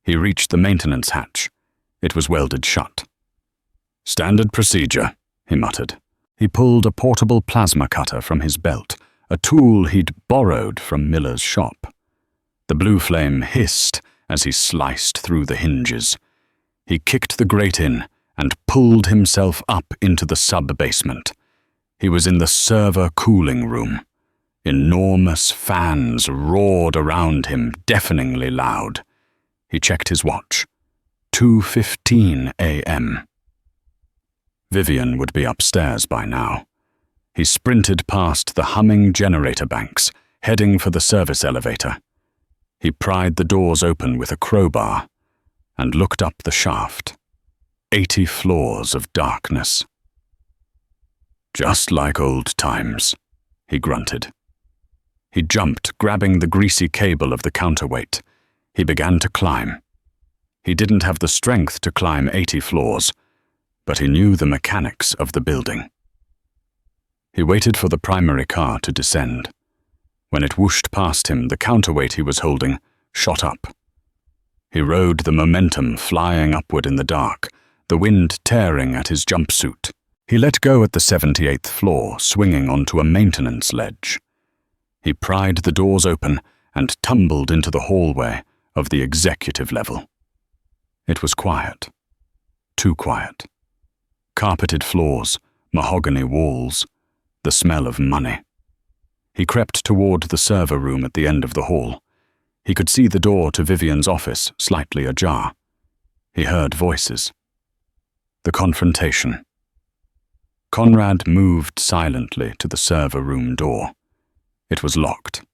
He reached the maintenance hatch. It was welded shut. "Standard procedure," he muttered. He pulled a portable plasma cutter from his belt, a tool he'd borrowed from Miller's shop. The blue flame hissed as he sliced through the hinges. He kicked the grate in and pulled himself up into the sub-basement. He was in the server cooling room. Enormous fans roared around him, deafeningly loud. He checked his watch. 2:15 a.m. Vivian would be upstairs by now. He sprinted past the humming generator banks, heading for the service elevator. He pried the doors open with a crowbar and looked up the shaft. 80 floors of darkness. "Just like old times," he grunted. He jumped, grabbing the greasy cable of the counterweight. He began to climb. He didn't have the strength to climb 80 floors, but he knew the mechanics of the building. He waited for the primary car to descend. When it whooshed past him, the counterweight he was holding shot up. He rode the momentum flying upward in the dark, the wind tearing at his jumpsuit. He let go at the 78th floor, swinging onto a maintenance ledge. He pried the doors open and tumbled into the hallway of the executive level. It was quiet. Too quiet. Carpeted floors, mahogany walls, the smell of money. He crept toward the server room at the end of the hall. He could see the door to Vivian's office slightly ajar. He heard voices. The confrontation. Conrad moved silently to the server room door. It was locked.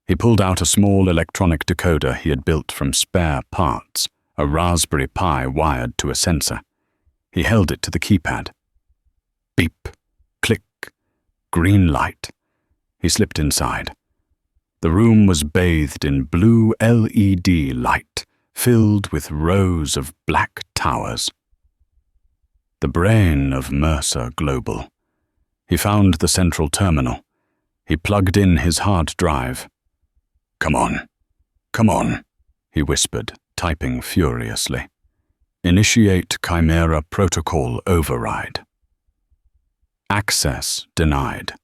He pulled out a small electronic decoder he had built from spare parts, a Raspberry Pi wired to a sensor. He held it to the keypad. Beep, click, green light. He slipped inside. The room was bathed in blue LED light, filled with rows of black towers. The brain of Mercer Global. He found the central terminal. He plugged in his hard drive. Come on, he whispered, typing furiously. Initiate Chimera Protocol Override. Access denied.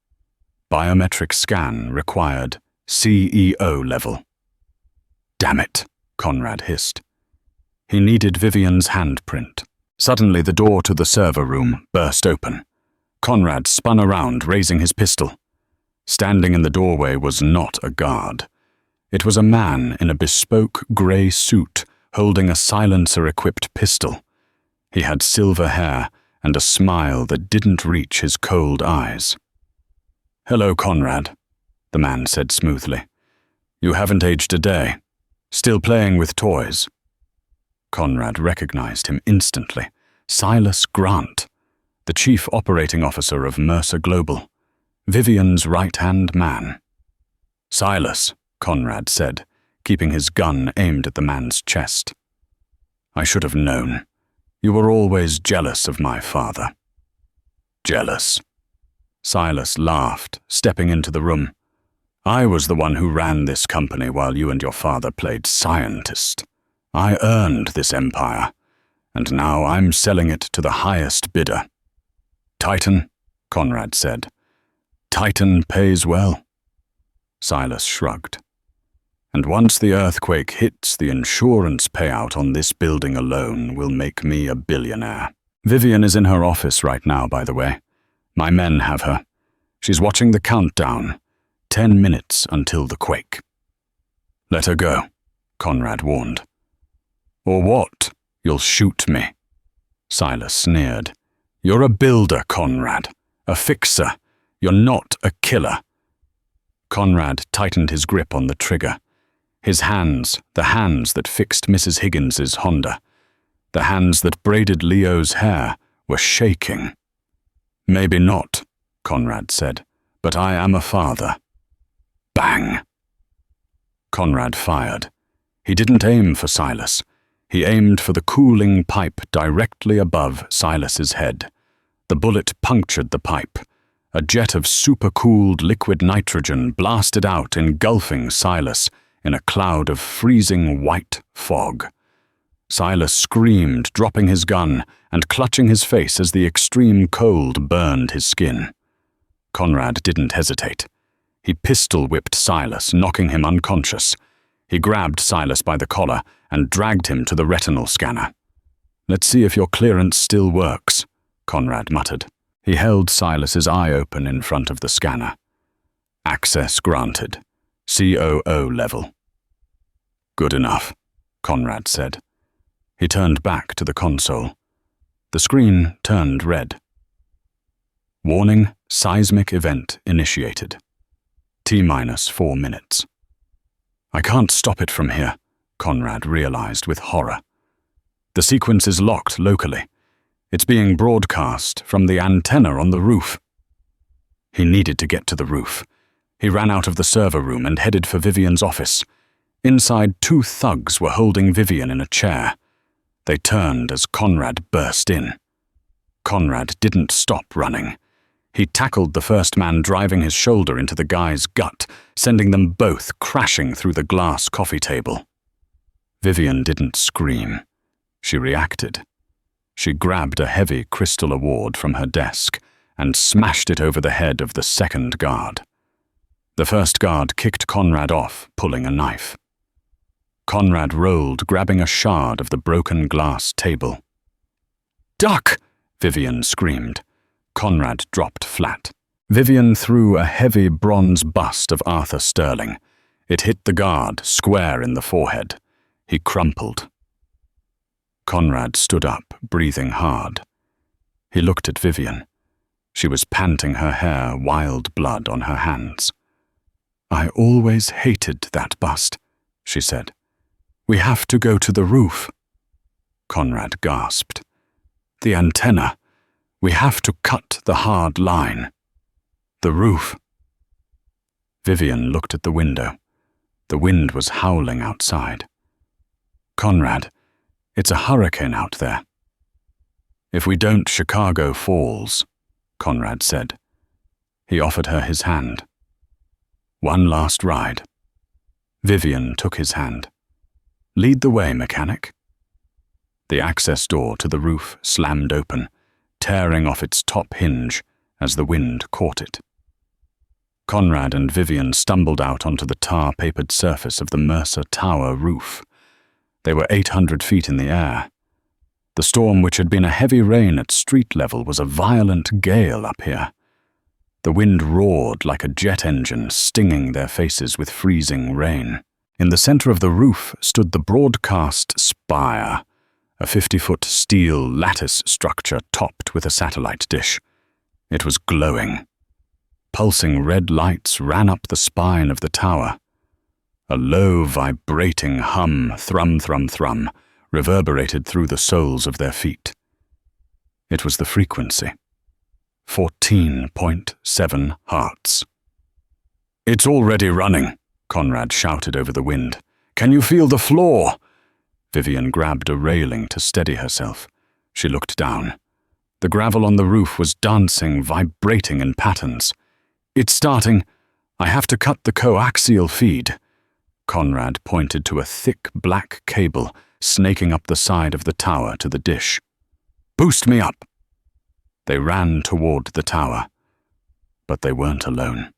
Biometric scan required. CEO level. Damn it, Conrad hissed. He needed Vivian's handprint. Suddenly the door to the server room burst open. Conrad spun around, raising his pistol. Standing in the doorway was not a guard. It was a man in a bespoke grey suit, holding a silencer-equipped pistol. He had silver hair and a smile that didn't reach his cold eyes. "Hello, Conrad," the man said smoothly. "You haven't aged a day. Still playing with toys?" Conrad recognized him instantly. Silas Grant, the chief operating officer of Mercer Global, Vivian's right-hand man. "Silas," Conrad said, keeping his gun aimed at the man's chest. "I should have known. You were always jealous of my father." "Jealous?" Silas laughed, stepping into the room. "I was the one who ran this company while you and your father played scientist. I earned this empire, and now I'm selling it to the highest bidder." "Titan," Conrad said. "Titan pays well." Silas shrugged. "And once the earthquake hits, the insurance payout on this building alone will make me a billionaire." "Vivian is in her office right now, by the way. My men have her. She's watching the countdown. 10 minutes until the quake." "Let her go," Conrad warned. "Or what? You'll shoot me." Silas sneered. "You're a builder, Conrad. A fixer. You're not a killer." Conrad tightened his grip on the trigger. His hands, the hands that fixed Mrs. Higgins's Honda, the hands that braided Leo's hair, were shaking. "Maybe not," Conrad said, "but I am a father." Bang! Conrad fired. He didn't aim for Silas. He aimed for the cooling pipe directly above Silas's head. The bullet punctured the pipe. A jet of supercooled liquid nitrogen blasted out, engulfing Silas in a cloud of freezing white fog. Silas screamed, dropping his gun and clutching his face as the extreme cold burned his skin. Conrad didn't hesitate. He pistol-whipped Silas, knocking him unconscious. He grabbed Silas by the collar and dragged him to the retinal scanner. "Let's see if your clearance still works," Conrad muttered. He held Silas's eye open in front of the scanner. "Access granted. COO level." "Good enough," Conrad said. He turned back to the console. The screen turned red. "Warning, seismic event initiated. T-minus 4 minutes." "I can't stop it from here," Conrad realized with horror. "The sequence is locked locally. It's being broadcast from the antenna on the roof." He needed to get to the roof. He ran out of the server room and headed for Vivian's office. Inside, 2 thugs were holding Vivian in a chair. They turned as Conrad burst in. Conrad didn't stop running. He tackled the first man, driving his shoulder into the guy's gut, sending them both crashing through the glass coffee table. Vivian didn't scream. She reacted. She grabbed a heavy crystal award from her desk and smashed it over the head of the second guard. The first guard kicked Conrad off, pulling a knife. Conrad rolled, grabbing a shard of the broken glass table. "Duck!" Vivian screamed. Conrad dropped flat. Vivian threw a heavy bronze bust of Arthur Sterling. It hit the guard square in the forehead. He crumpled. Conrad stood up, breathing hard. He looked at Vivian. She was panting, her hair, wild blood on her hands. "I always hated that bust," she said. "We have to go to the roof." Conrad gasped. "The antenna. We have to cut the hard line. The roof." Vivian looked at the window. The wind was howling outside. "Conrad, it's a hurricane out there." "If we don't, Chicago falls," Conrad said. He offered her his hand. "One last ride." Vivian took his hand. "Lead the way, mechanic." The access door to the roof slammed open, tearing off its top hinge as the wind caught it. Conrad and Vivian stumbled out onto the tar-papered surface of the Mercer Tower roof. They were 800 feet in the air. The storm, which had been a heavy rain at street level, was a violent gale up here. The wind roared like a jet engine, stinging their faces with freezing rain. In the center of the roof stood the broadcast spire, a 50-foot steel lattice structure topped with a satellite dish. It was glowing. Pulsing red lights ran up the spine of the tower. A low, vibrating hum, thrum, thrum, thrum, reverberated through the soles of their feet. It was the frequency. 14.7 hertz. "It's already running," Conrad shouted over the wind. "Can you feel the floor?" Vivian grabbed a railing to steady herself. She looked down. The gravel on the roof was dancing, vibrating in patterns. "It's starting. I have to cut the coaxial feed." Conrad pointed to a thick black cable snaking up the side of the tower to the dish. "Boost me up." They ran toward the tower, but they weren't alone.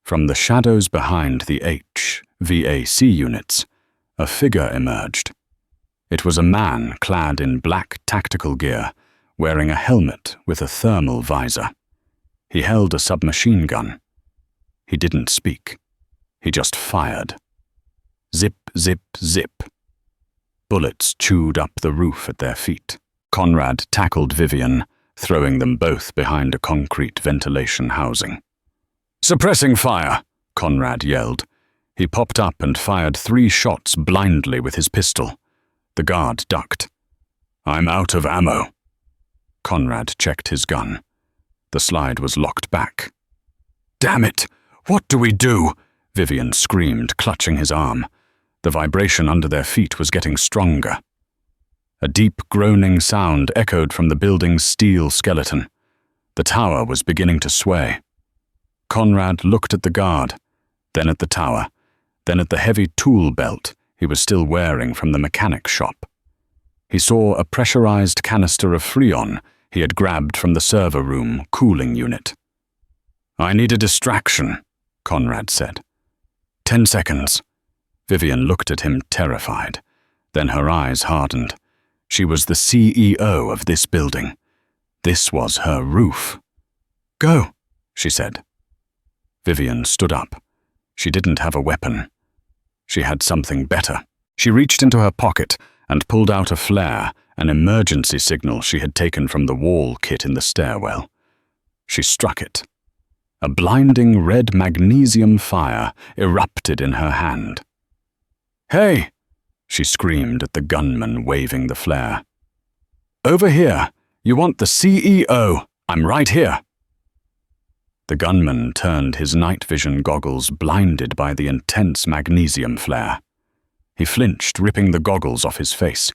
From the shadows behind the HVAC units, a figure emerged. It was a man clad in black tactical gear, wearing a helmet with a thermal visor. He held a submachine gun. He didn't speak. He just fired. Zip, zip, zip. Bullets chewed up the roof at their feet. Conrad tackled Vivian, throwing them both behind a concrete ventilation housing. "Suppressing fire!" Conrad yelled. He popped up and fired 3 shots blindly with his pistol. The guard ducked. "I'm out of ammo." Conrad checked his gun. The slide was locked back. "Damn it! What do we do?" Vivian screamed, clutching his arm. The vibration under their feet was getting stronger. A deep groaning sound echoed from the building's steel skeleton. The tower was beginning to sway. Conrad looked at the guard, then at the tower, then at the heavy tool belt he was still wearing from the mechanic shop. He saw a pressurized canister of Freon he had grabbed from the server room cooling unit. "I need a distraction," Conrad said. 10 seconds. Vivian looked at him terrified. Then her eyes hardened. She was the CEO of this building. This was her roof. "Go," she said. Vivian stood up. She didn't have a weapon. She had something better. She reached into her pocket and pulled out a flare, an emergency signal she had taken from the wall kit in the stairwell. She struck it. A blinding red magnesium fire erupted in her hand. "Hey!" she screamed at the gunman waving the flare. "Over here! You want the CEO! I'm right here!" The gunman turned his night vision goggles, blinded by the intense magnesium flare. He flinched, ripping the goggles off his face.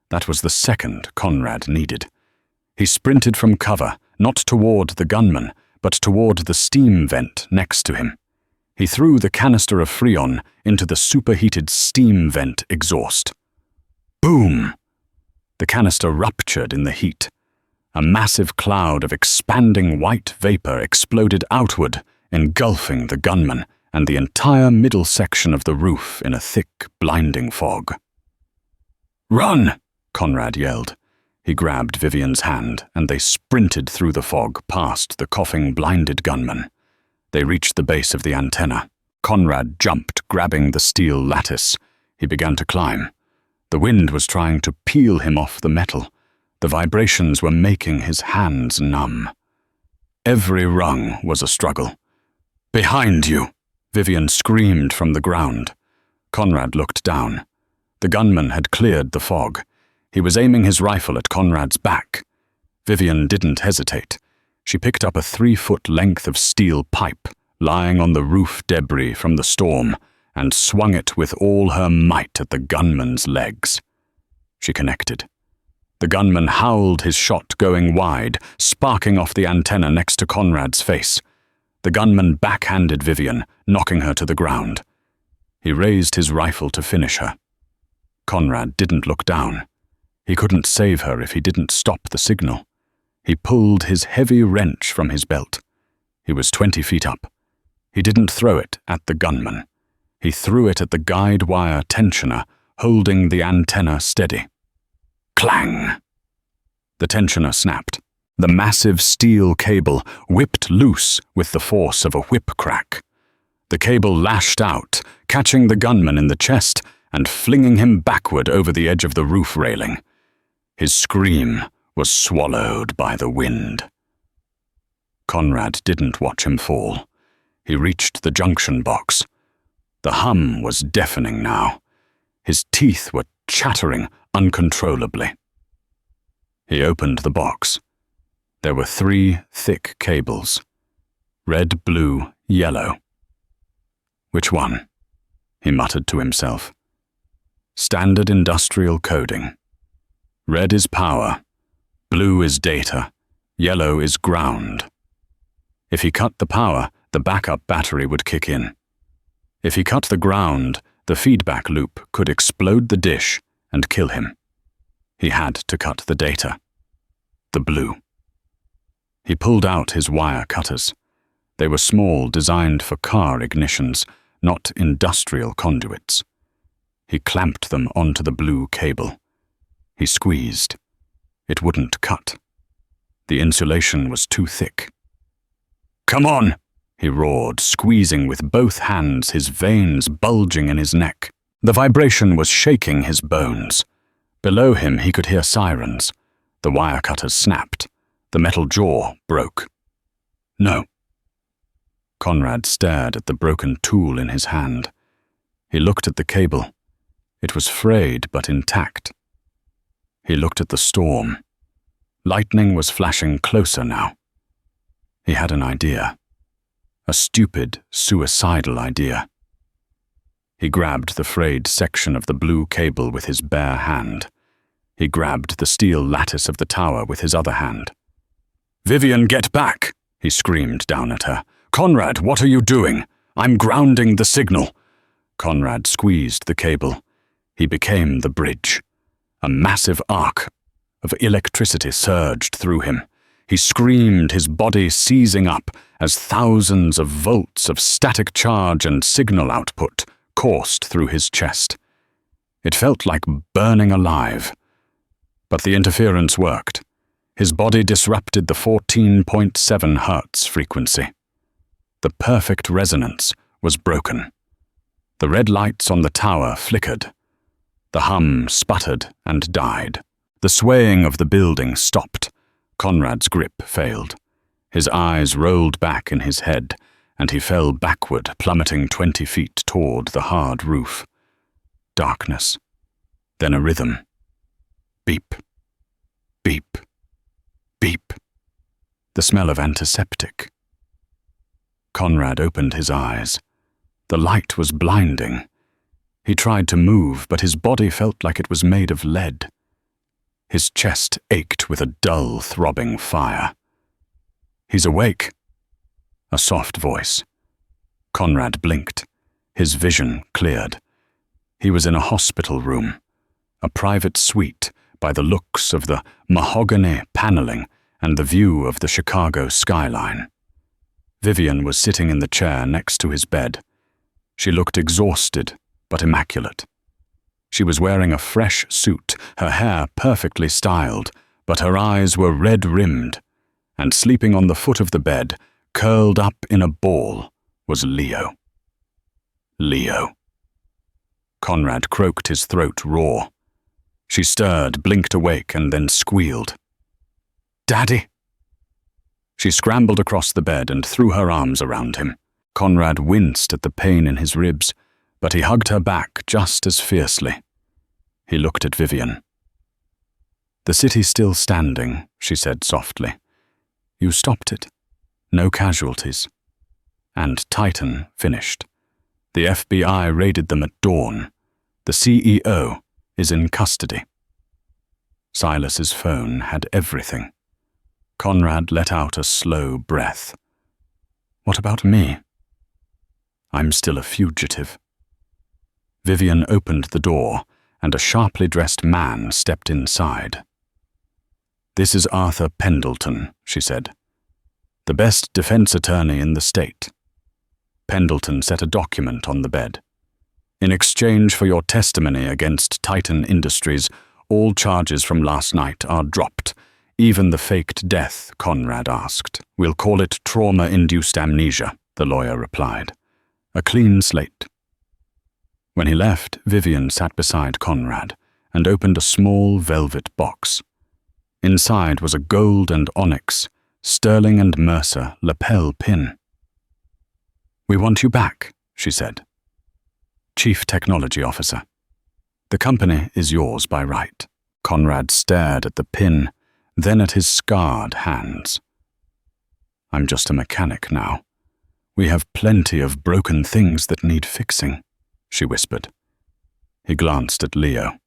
That was the second Conrad needed. He sprinted from cover, not toward the gunman, but toward the steam vent next to him. He threw the canister of Freon into the superheated steam vent exhaust. Boom! The canister ruptured in the heat. A massive cloud of expanding white vapor exploded outward, engulfing the gunman and the entire middle section of the roof in a thick, blinding fog. "Run!" Conrad yelled. He grabbed Vivian's hand, and they sprinted through the fog past the coughing, blinded gunman. They reached the base of the antenna. Conrad jumped, grabbing the steel lattice. He began to climb. The wind was trying to peel him off the metal. The vibrations were making his hands numb. Every rung was a struggle. "Behind you!" Vivian screamed from the ground. Conrad looked down. The gunman had cleared the fog. He was aiming his rifle at Conrad's back. Vivian didn't hesitate. She picked up a 3-foot length of steel pipe lying on the roof debris from the storm and swung it with all her might at the gunman's legs. She connected. The gunman howled, his shot going wide, sparking off the antenna next to Conrad's face. The gunman backhanded Vivian, knocking her to the ground. He raised his rifle to finish her. Conrad didn't look down. He couldn't save her if he didn't stop the signal. He pulled his heavy wrench from his belt. He was 20 feet up. He didn't throw it at the gunman. He threw it at the guide wire tensioner, holding the antenna steady. Clang! The tensioner snapped. The massive steel cable whipped loose with the force of a whip crack. The cable lashed out, catching the gunman in the chest and flinging him backward over the edge of the roof railing. His scream was swallowed by the wind. Conrad didn't watch him fall. He reached the junction box. The hum was deafening now. His teeth were chattering uncontrollably. He opened the box. There were 3 thick cables. Red, blue, yellow. Which one? He muttered to himself. Standard industrial coding. Red is power, blue is data, yellow is ground. If he cut the power, the backup battery would kick in. If he cut the ground, the feedback loop could explode the dish and kill him. He had to cut the data. The blue. He pulled out his wire cutters. They were small, designed for car ignitions, not industrial conduits. He clamped them onto the blue cable. He squeezed. It wouldn't cut. The insulation was too thick. "Come on!" he roared, squeezing with both hands, his veins bulging in his neck. The vibration was shaking his bones. Below him he could hear sirens. The wire cutters snapped. The metal jaw broke. No. Conrad stared at the broken tool in his hand. He looked at the cable. It was frayed but intact. He looked at the storm. Lightning was flashing closer now. He had an idea. A stupid, suicidal idea. He grabbed the frayed section of the blue cable with his bare hand. He grabbed the steel lattice of the tower with his other hand. "Vivian, get back!" he screamed down at her. "Conrad, what are you doing? I'm grounding the signal." Conrad squeezed the cable. He became the bridge. A massive arc of electricity surged through him. He screamed, his body seizing up as thousands of volts of static charge and signal output coursed through his chest. It felt like burning alive. But the interference worked. His body disrupted the 14.7 Hertz frequency. The perfect resonance was broken. The red lights on the tower flickered. The hum sputtered and died. The swaying of the building stopped. Conrad's grip failed. His eyes rolled back in his head, and he fell backward, plummeting 20 feet toward the hard roof. Darkness. Then a rhythm. Beep. Beep. Beep. The smell of antiseptic. Conrad opened his eyes. The light was blinding. He tried to move, but his body felt like it was made of lead. His chest ached with a dull, throbbing fire. "He's awake." A soft voice. Conrad blinked. His vision cleared. He was in a hospital room, a private suite by the looks of the mahogany paneling and the view of the Chicago skyline. Vivian was sitting in the chair next to his bed. She looked exhausted but immaculate. She was wearing a fresh suit, her hair perfectly styled, but her eyes were red-rimmed, and sleeping on the foot of the bed, curled up in a ball, was Leo. Leo. Conrad croaked, his throat raw. She stirred, blinked awake, and then squealed. "Daddy!" She scrambled across the bed and threw her arms around him. Conrad winced at the pain in his ribs, but he hugged her back just as fiercely. He looked at Vivian. "The city's still standing," she said softly. "You stopped it. No casualties. And Titan finished. The FBI raided them at dawn. The CEO is in custody." Silas's phone had everything. Conrad let out a slow breath. "What about me? I'm still a fugitive." Vivian opened the door, and a sharply dressed man stepped inside. "This is Arthur Pendleton," she said. "The best defense attorney in the state." Pendleton set a document on the bed. "In exchange for your testimony against Titan Industries, All charges from last night are dropped. Even the faked death, Conrad asked. We'll call it trauma-induced amnesia, the lawyer replied. A clean slate. When he left, Vivian sat beside Conrad and opened a small velvet box. Inside was a gold and onyx, Sterling and Mercer lapel pin. "We want you back," she said. "Chief Technology Officer. The company is yours by right." Conrad stared at the pin, then at his scarred hands. "I'm just a mechanic now. We have plenty of broken things that need fixing," she whispered. He glanced at Leo.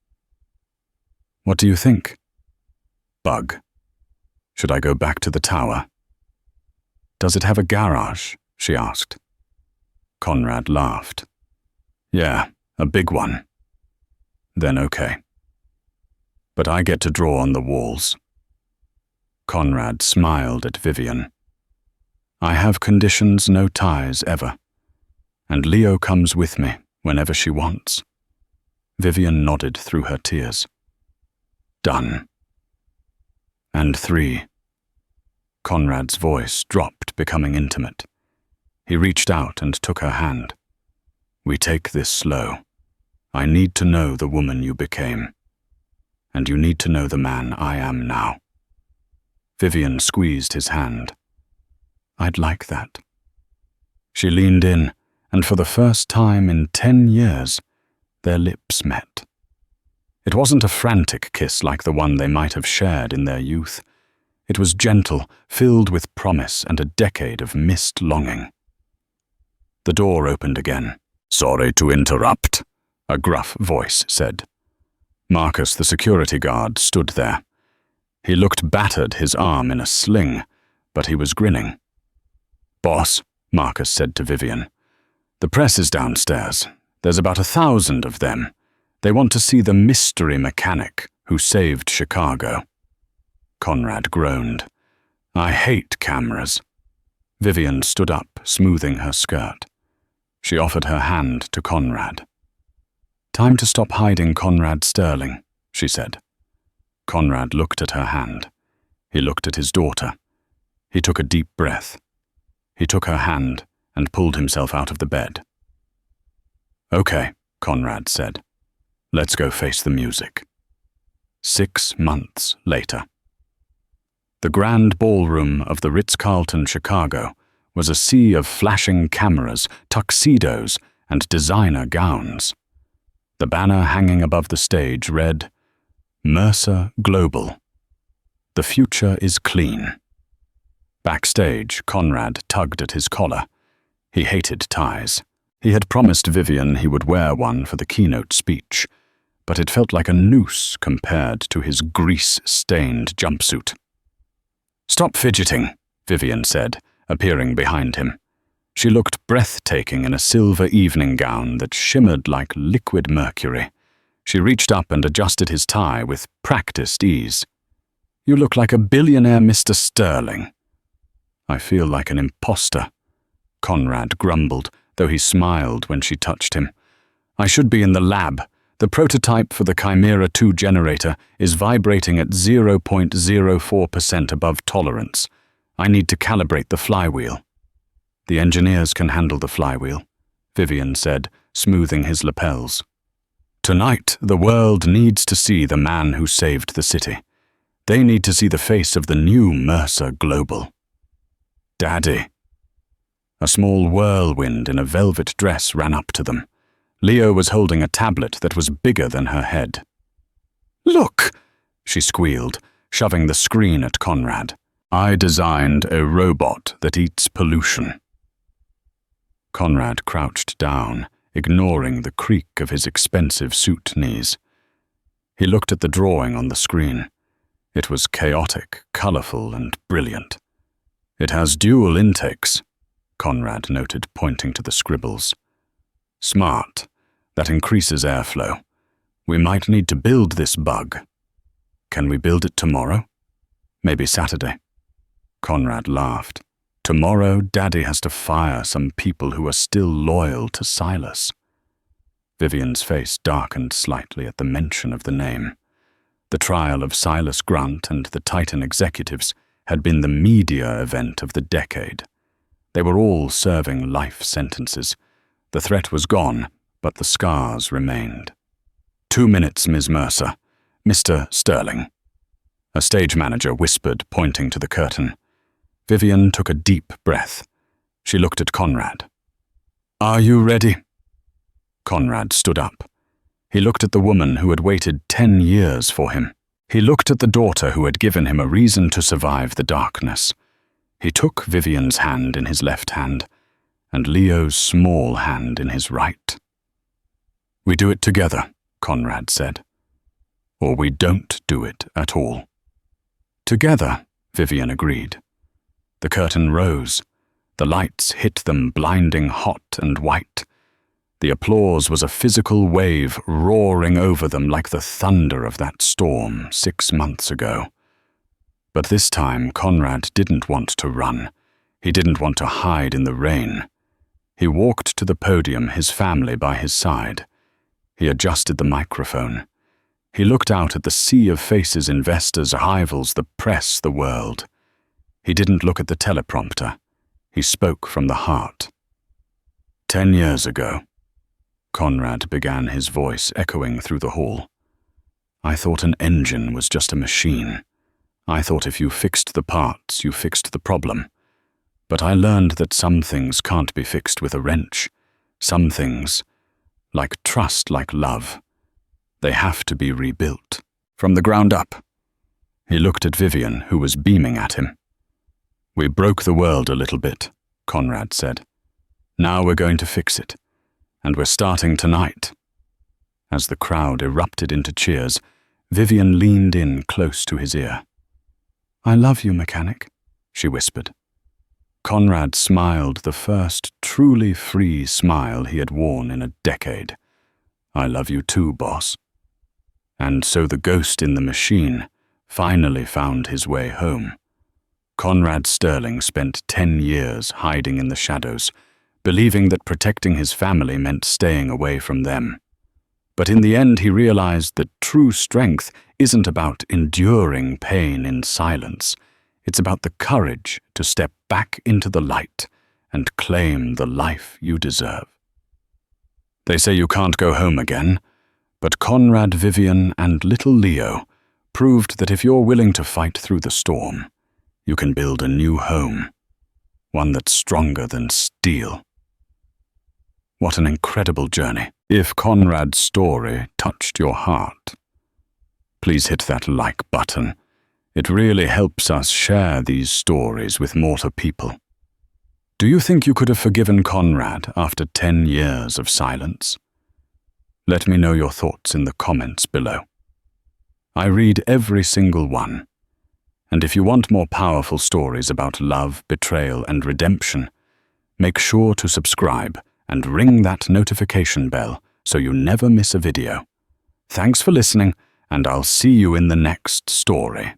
"What do you think?" "Bug. Should I go back to the tower?" "Does it have a garage?" she asked. Conrad laughed. "Yeah, a big one." "Then okay. But I get to draw on the walls." Conrad smiled at Vivian. "I have conditions, no ties ever. And Leo comes with me whenever she wants." Vivian nodded through her tears. "Done." "And 3. Conrad's voice dropped, becoming intimate. He reached out and took her hand. "We take this slow. I need to know the woman you became. And you need to know the man I am now." Vivian squeezed his hand. "I'd like that." She leaned in, and for the first time in 10 years, their lips met. It wasn't a frantic kiss like the one they might have shared in their youth. It was gentle, filled with promise and a decade of missed longing. The door opened again. "Sorry to interrupt," a gruff voice said. Marcus, the security guard, stood there. He looked battered, his arm in a sling, but he was grinning. "Boss," Marcus said to Vivian, "the press is downstairs. There's about 1,000 of them. They want to see the mystery mechanic who saved Chicago." Conrad groaned. "I hate cameras." Vivian stood up, smoothing her skirt. She offered her hand to Conrad. "Time to stop hiding Conrad Sterling," she said. Conrad looked at her hand. He looked at his daughter. He took a deep breath. He took her hand and pulled himself out of the bed. "Okay," Conrad said. "Let's go face the music." 6 months later. The grand ballroom of the Ritz-Carlton Chicago was a sea of flashing cameras, tuxedos, and designer gowns. The banner hanging above the stage read, "Mercer Global. The future is clean." Backstage, Conrad tugged at his collar. He hated ties. He had promised Vivian he would wear one for the keynote speech, but it felt like a noose compared to his grease-stained jumpsuit. "Stop fidgeting," Vivian said, appearing behind him. She looked breathtaking in a silver evening gown that shimmered like liquid mercury. She reached up and adjusted his tie with practiced ease. "You look like a billionaire Mr. Sterling." "I feel like an imposter," Conrad grumbled, though he smiled when she touched him. "I should be in the lab. The prototype for the Chimera 2 generator is vibrating at 0.04% above tolerance. I need to calibrate the flywheel." "The engineers can handle the flywheel," Vivian said, smoothing his lapels. "Tonight, the world needs to see the man who saved the city. They need to see the face of the new Mercer Global." "Daddy." A small whirlwind in a velvet dress ran up to them. Leo was holding a tablet that was bigger than her head. "Look!" she squealed, shoving the screen at Conrad. "I designed a robot that eats pollution." Conrad crouched down, ignoring the creak of his expensive suit knees. He looked at the drawing on the screen. It was chaotic, colorful, and brilliant. "It has dual intakes," Conrad noted, pointing to the scribbles. "Smart. That increases airflow. We might need to build this bug. Can we build it tomorrow? Maybe Saturday?" Conrad laughed. "Tomorrow, Daddy has to fire some people who are still loyal to Silas." Vivian's face darkened slightly at the mention of the name. The trial of Silas Grant and the Titan executives had been the media event of the decade. They were all serving life sentences. The threat was gone, but the scars remained. 2 minutes, Ms. Mercer. Mr. Sterling. A stage manager whispered, pointing to the curtain. Vivian took a deep breath. She looked at Conrad. Are you ready? Conrad stood up. He looked at the woman who had waited 10 years for him. He looked at the daughter who had given him a reason to survive the darkness. He took Vivian's hand in his left hand and Leo's small hand in his right. We do it together, Conrad said. Or we don't do it at all. Together, Vivian agreed. The curtain rose. The lights hit them blinding hot and white. The applause was a physical wave roaring over them like the thunder of that storm 6 months ago. But this time Conrad didn't want to run. He didn't want to hide in the rain. He walked to the podium, his family by his side. He adjusted the microphone. He looked out at the sea of faces, investors, rivals, the press, the world. He didn't look at the teleprompter. He spoke from the heart. 10 years ago, Conrad began, his voice echoing through the hall. I thought an engine was just a machine. I thought if you fixed the parts, you fixed the problem. But I learned that some things can't be fixed with a wrench. Some things, like trust, like love, they have to be rebuilt from the ground up. He looked at Vivian, who was beaming at him. We broke the world a little bit, Conrad said. Now we're going to fix it. And we're starting tonight. As the crowd erupted into cheers, Vivian leaned in close to his ear. I love you, mechanic, she whispered. Conrad smiled, the first truly free smile he had worn in a decade. I love you too, boss. And so the ghost in the machine finally found his way home. Conrad Sterling spent 10 years hiding in the shadows, believing that protecting his family meant staying away from them. But in the end he realized that true strength isn't about enduring pain in silence. It's about the courage to step back into the light and claim the life you deserve. They say you can't go home again, but Conrad, Vivian, and little Leo proved that if you're willing to fight through the storm, you can build a new home, one that's stronger than steel. What an incredible journey. If Conrad's story touched your heart, please hit that like button. It really helps us share these stories with more people. Do you think you could have forgiven Conrad after 10 years of silence? Let me know your thoughts in the comments below. I read every single one. And if you want more powerful stories about love, betrayal, and redemption, make sure to subscribe and ring that notification bell so you never miss a video. Thanks for listening, and I'll see you in the next story.